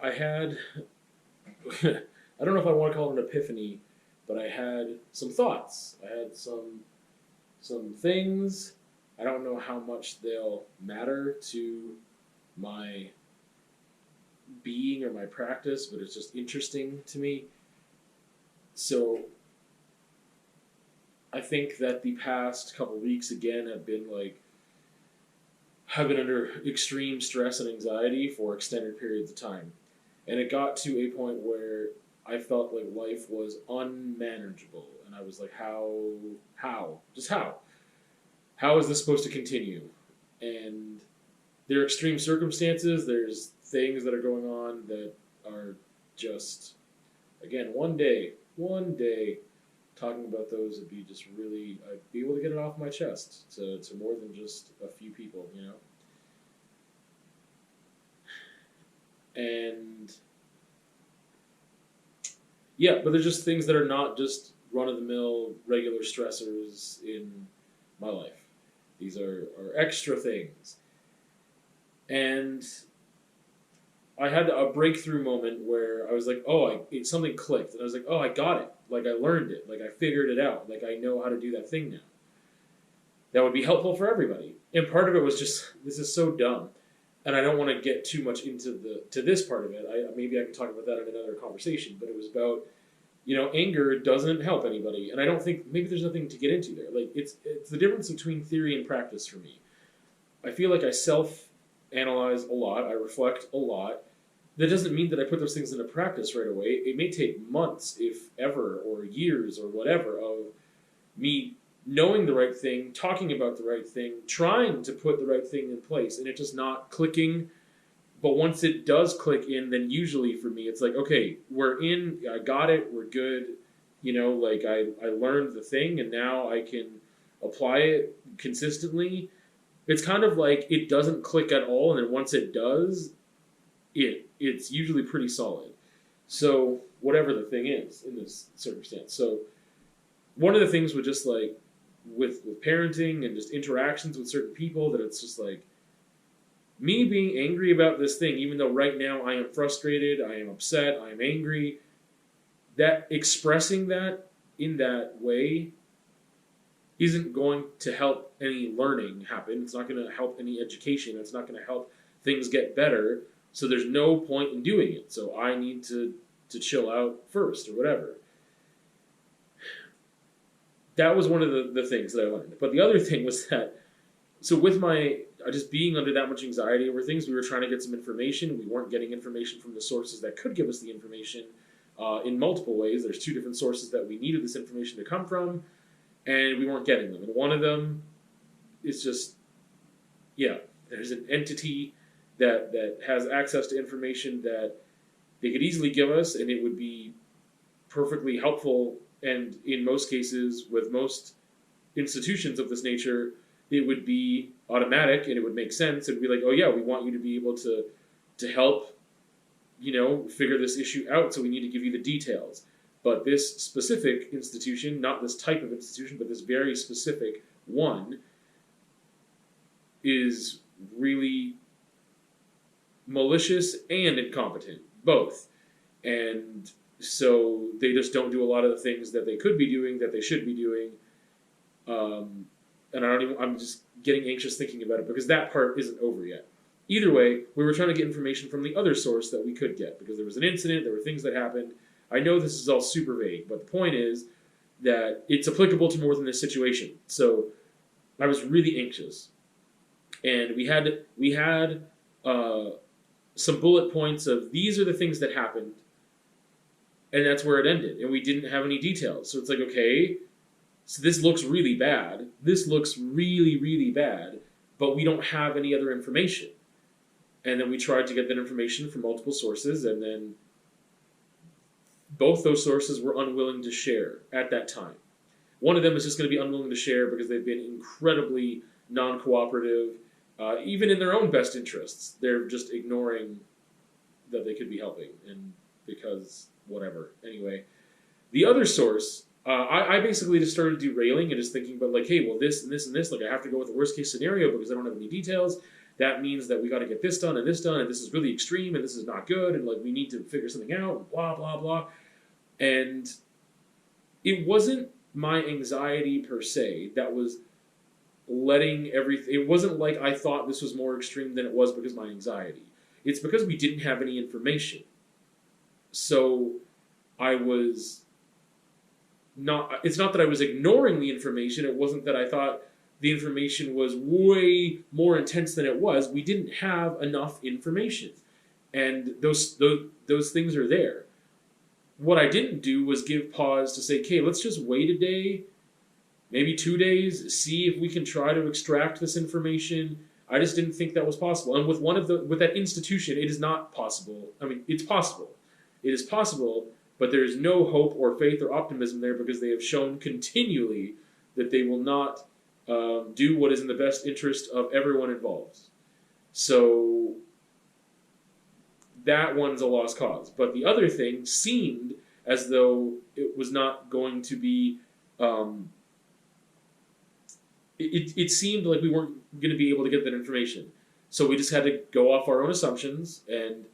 I had, I don't know if I want to call it an epiphany, but I had some thoughts. I had some things. I don't know how much they'll matter to my being or my practice, but it's just interesting to me. So I think that the past couple weeks again have been like have been under extreme stress and anxiety for extended periods of time. And it got to a point where I felt like life was unmanageable. And I was like, just how? How is this supposed to continue? And there are extreme circumstances. There's things that are going on that are just, again, one day, talking about those would be just really, I'd be able to get it off my chest to more than just a few people, you know? And yeah, but they're just things that are not just run of the mill, regular stressors in my life. These are extra things. And I had a breakthrough moment where I was like, something clicked. And I was like, oh, I got it. Like, I learned it. Like, I figured it out. Like, I know how to do that thing now. That would be helpful for everybody. And part of it was just, this is so dumb. And I don't want to get too much into this part of it. Maybe I can talk about that in another conversation. But it was about, anger doesn't help anybody. And I don't think, maybe there's nothing to get into there. Like, it's the difference between theory and practice for me. I feel like I self-analyze a lot. I reflect a lot. That doesn't mean that I put those things into practice right away. It may take months, if ever, or years, or whatever, of me knowing the right thing, talking about the right thing, trying to put the right thing in place, and it just not clicking. But once it does click in, then usually for me, it's like, okay, we're in, I got it, we're good. I learned the thing, and now I can apply it consistently. It's kind of like it doesn't click at all, and then once it does, it's usually pretty solid. So whatever the thing is in this circumstance. So one of the things with just like with parenting and just interactions with certain people, that it's just like me being angry about this thing, even though right now I am frustrated, I am upset, I am angry, that expressing that in that way isn't going to help any learning happen. It's not going to help any education. It's not going to help things get better. So there's no point in doing it. So I need to chill out first or whatever. That was one of the things that I learned. But the other thing was that, so with my just being under that much anxiety over things, we were trying to get some information. We weren't getting information from the sources that could give us the information in multiple ways. There's two different sources that we needed this information to come from, and we weren't getting them. And one of them is just, there's an entity that has access to information that they could easily give us, and it would be perfectly helpful. And in most cases, with most institutions of this nature, it would be automatic and it would make sense. It would be like, oh yeah, we want you to be able to help, figure this issue out. So we need to give you the details. But this specific institution, not this type of institution, but this very specific one, is really malicious and incompetent, both. And so they just don't do a lot of the things that they could be doing, that they should be doing. And I'm just getting anxious thinking about it because that part isn't over yet. Either way, we were trying to get information from the other source that we could get because there was an incident, there were things that happened. I know this is all super vague, but the point is that it's applicable to more than this situation. So I was really anxious. And we had some bullet points of these are the things that happened, and that's where it ended. And we didn't have any details. So it's like, okay, so this looks really bad. This looks really, really bad, but we don't have any other information. And then we tried to get that information from multiple sources, and then both those sources were unwilling to share at that time. One of them is just going to be unwilling to share because they've been incredibly non-cooperative, even in their own best interests. They're just ignoring that they could be helping, and because whatever. Anyway, the other source, I basically just started derailing and just thinking about like, hey, well, this and this and this, like I have to go with the worst case scenario because I don't have any details. that means that we got to get this done, and this is really extreme, and this is not good, and like we need to figure something out, and blah blah blah. And it wasn't my anxiety per se that was letting everything. It wasn't like I thought this was more extreme than it was because of my anxiety. It's because we didn't have any information. So I was not. It's not that I was ignoring the information. It wasn't that I thought the information was way more intense than it was. We didn't have enough information, and those things are there. What I didn't do was give pause to say, okay, let's just wait a day, maybe 2 days, see if we can try to extract this information. I just didn't think that was possible. And with that institution, it is not possible. I mean, it's possible. It is possible, but there is no hope or faith or optimism there because they have shown continually that they will not do what is in the best interest of everyone involved. So that one's a lost cause. But the other thing seemed as though it was not going to be... It seemed like we weren't going to be able to get that information. So we just had to go off our own assumptions and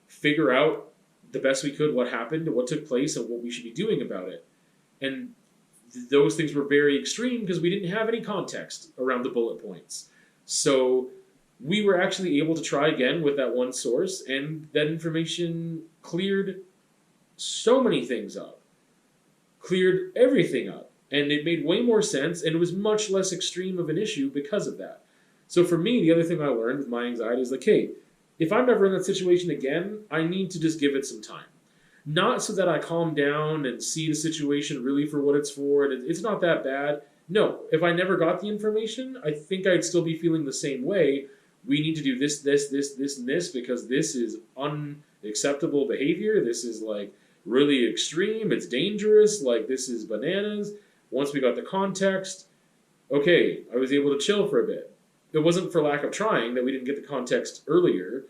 figure out the best we could what happened, what took place, and what we should be doing about it. And those things were very extreme because we didn't have any context around the bullet points. So we were actually able to try again with that one source, and that information cleared so many things up. Cleared everything up. And it made way more sense, and it was much less extreme of an issue because of that. So for me, the other thing I learned with my anxiety is like, hey, if I'm ever in that situation again, I need to just give it some time. Not so that I calm down and see the situation really for what it's for, and it's not that bad. No, if I never got the information, I think I'd still be feeling the same way. We need to do this, and this, because this is unacceptable behavior. This is like really extreme. It's dangerous. Like this is bananas. Once we got the context, okay, I was able to chill for a bit. It wasn't for lack of trying that we didn't get the context earlier,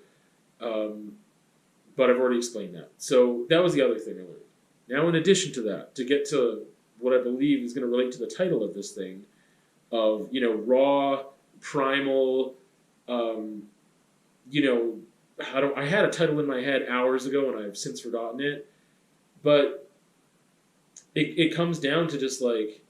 but I've already explained that. So that was the other thing I learned. Now, in addition to that, to get to what I believe is going to relate to the title of this thing, of, raw, primal, I had a title in my head hours ago and I've since forgotten it, but it comes down to just like,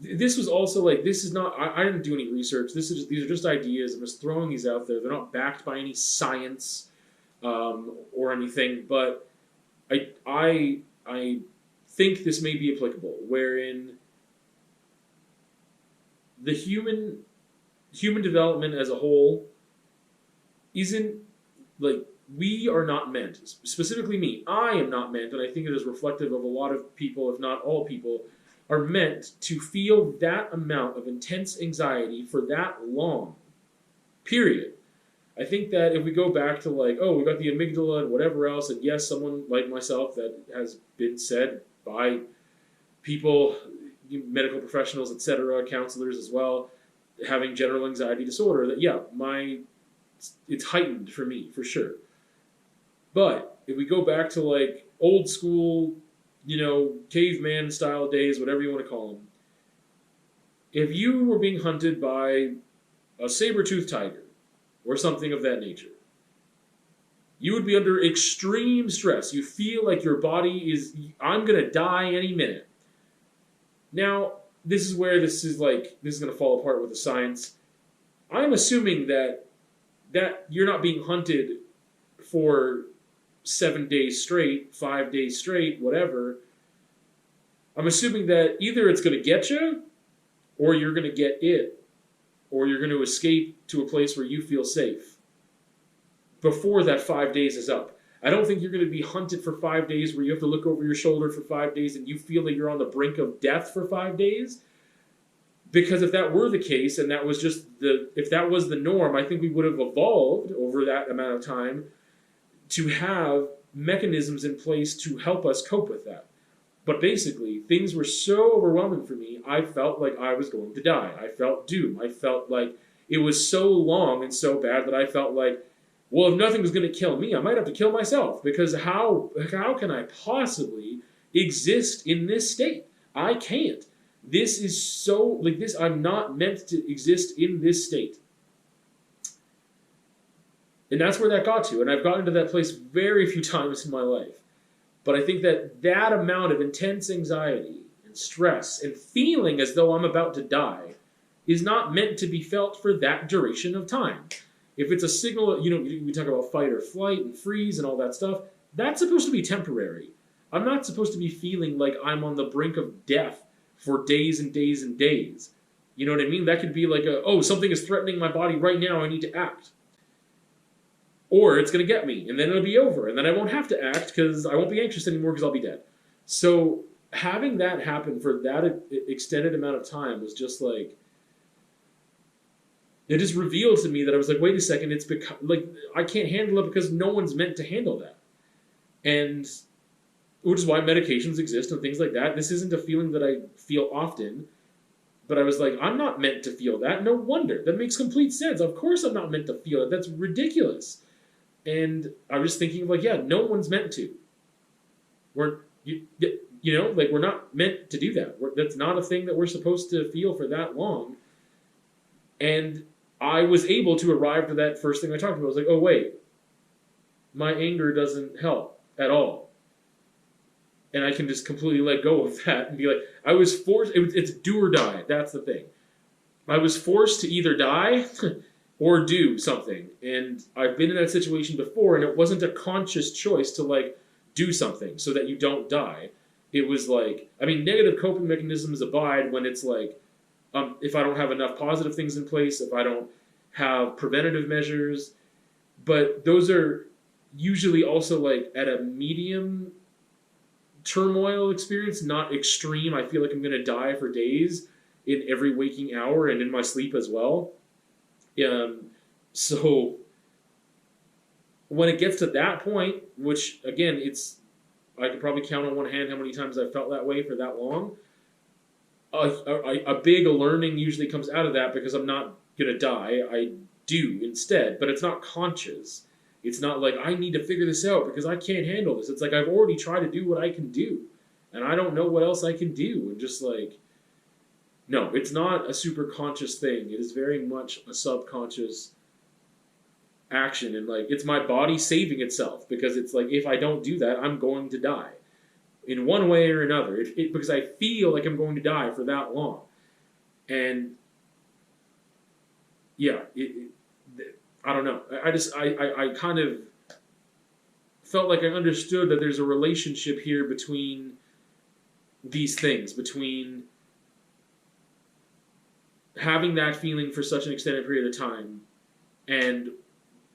this was also like, this is not, I didn't do any research. These are just ideas. I'm just throwing these out there. They're not backed by any science or anything, but I think this may be applicable, wherein the human development as a whole isn't, like, we are not meant, specifically me, I am not meant, and I think it is reflective of a lot of people, if not all people, are meant to feel that amount of intense anxiety for that long. Period. I think that if we go back to like, oh, we got the amygdala and whatever else, and yes, someone like myself that has been said by people, medical professionals, etc., counselors as well, having general anxiety disorder, that yeah, it's heightened for me, for sure. But if we go back to like old school, caveman style days, whatever you want to call them, if you were being hunted by a saber-toothed tiger or something of that nature, you would be under extreme stress. You feel like your body is, I'm going to die any minute. Now, this is where this is going to fall apart with the science. I'm assuming that you're not being hunted for 7 days straight, 5 days straight, whatever. I'm assuming that either it's going to get you, or you're going to get it, or you're going to escape to a place where you feel safe before that 5 days is up. I don't think you're going to be hunted for 5 days where you have to look over your shoulder for 5 days and you feel that you're on the brink of death for 5 days. Because if that were the case, and that was if that was the norm, I think we would have evolved over that amount of time to have mechanisms in place to help us cope with that. But basically, things were so overwhelming for me, I felt like I was going to die. I felt doom. I felt like it was so long and so bad that I felt like, well, if nothing was going to kill me, I might have to kill myself, because how can I possibly exist in this state? I can't. this is so, like this, I'm not meant to exist in this state. And that's where that got to. And I've gotten to that place very few times in my life. But I think that that amount of intense anxiety and stress and feeling as though I'm about to die is not meant to be felt for that duration of time. If it's a signal, you know, we talk about fight or flight and freeze and all that stuff, that's supposed to be temporary. I'm not supposed to be feeling like I'm on the brink of death for days and days and days. You know what I mean? That could be like oh, something is threatening my body right now, I need to act. Or it's going to get me, and then it'll be over, and then I won't have to act because I won't be anxious anymore because I'll be dead. So having that happen for that extended amount of time was just like, it just revealed to me that I was like, wait a second, it's because, like, I can't handle it because no one's meant to handle that. And which is why medications exist and things like that. This isn't a feeling that I feel often, but I was like, I'm not meant to feel that. No wonder. That makes complete sense. Of course I'm not meant to feel it. That's ridiculous. And I was thinking, like, yeah, no one's meant to. You know, like, we're not meant to do that. That's not a thing that we're supposed to feel for that long. And I was able to arrive to that first thing I talked about. I was like, oh, wait, my anger doesn't help at all. And I can just completely let go of that and be like, I was forced, it's do or die. That's the thing. I was forced to either die or do something. And I've been in that situation before, and it wasn't a conscious choice to, like, do something so that you don't die. It was like, I mean, negative coping mechanisms abide when it's like, if I don't have enough positive things in place, if I don't have preventative measures. But those are usually also, like, at a medium turmoil experience, not extreme. I feel like I'm going to die for days in every waking hour and in my sleep as well. So when it gets to that point, which again, I could probably count on one hand how many times I've felt that way for that long. A big learning usually comes out of that because I'm not going to die. I do instead, but it's not conscious. It's not like I need to figure this out because I can't handle this. It's like I've already tried to do what I can do, and I don't know what else I can do. And just like, no, it's not a super conscious thing. It is very much a subconscious action, and like it's my body saving itself because it's like if I don't do that, I'm going to die in one way or another. Because I feel like I'm going to die for that long, and yeah, I don't know. I kind of felt like I understood that there's a relationship here between these things, between having that feeling for such an extended period of time and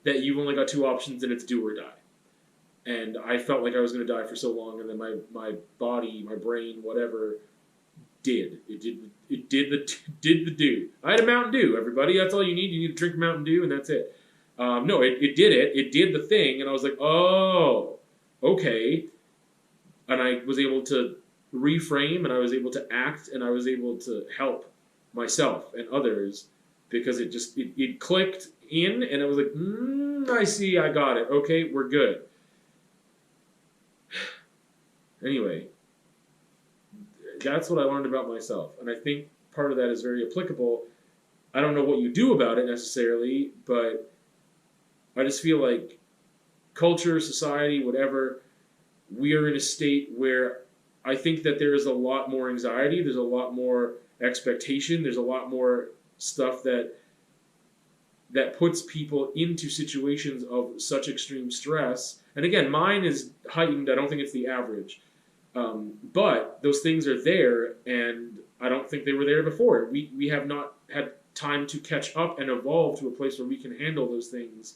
that you've only got two options and it's do or die. And I felt like I was going to die for so long, and then my body, my brain, whatever, did. It did the do. I had a Mountain Dew, everybody. That's all you need. You need to drink Mountain Dew, and that's it. No, it did it. It did the thing, and I was like, oh, okay. And I was able to reframe, and I was able to act, and I was able to help myself and others because it clicked in, and I was like, I see, I got it. Okay, we're good. Anyway, that's what I learned about myself, and I think part of that is very applicable. I don't know what you do about it necessarily, but I just feel like culture, society, whatever, we are in a state where I think that there is a lot more anxiety, there's a lot more expectation, there's a lot more stuff that puts people into situations of such extreme stress. And again, mine is heightened. I don't think it's the average. But those things are there, and I don't think they were there before. We have not had time to catch up and evolve to a place where we can handle those things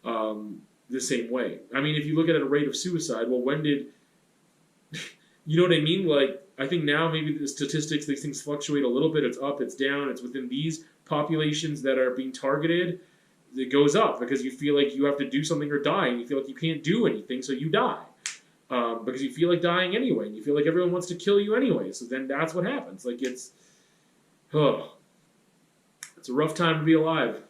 the same way. I mean, if you look at a rate of suicide, well, when did... you know what I mean? Like, I think now maybe the statistics, these things fluctuate a little bit. It's up, it's down, it's within these populations that are being targeted. It goes up because you feel like you have to do something or die, and you feel like you can't do anything, so you die. Because you feel like dying anyway, and you feel like everyone wants to kill you anyway, so then that's what happens. Like, it's a rough time to be alive.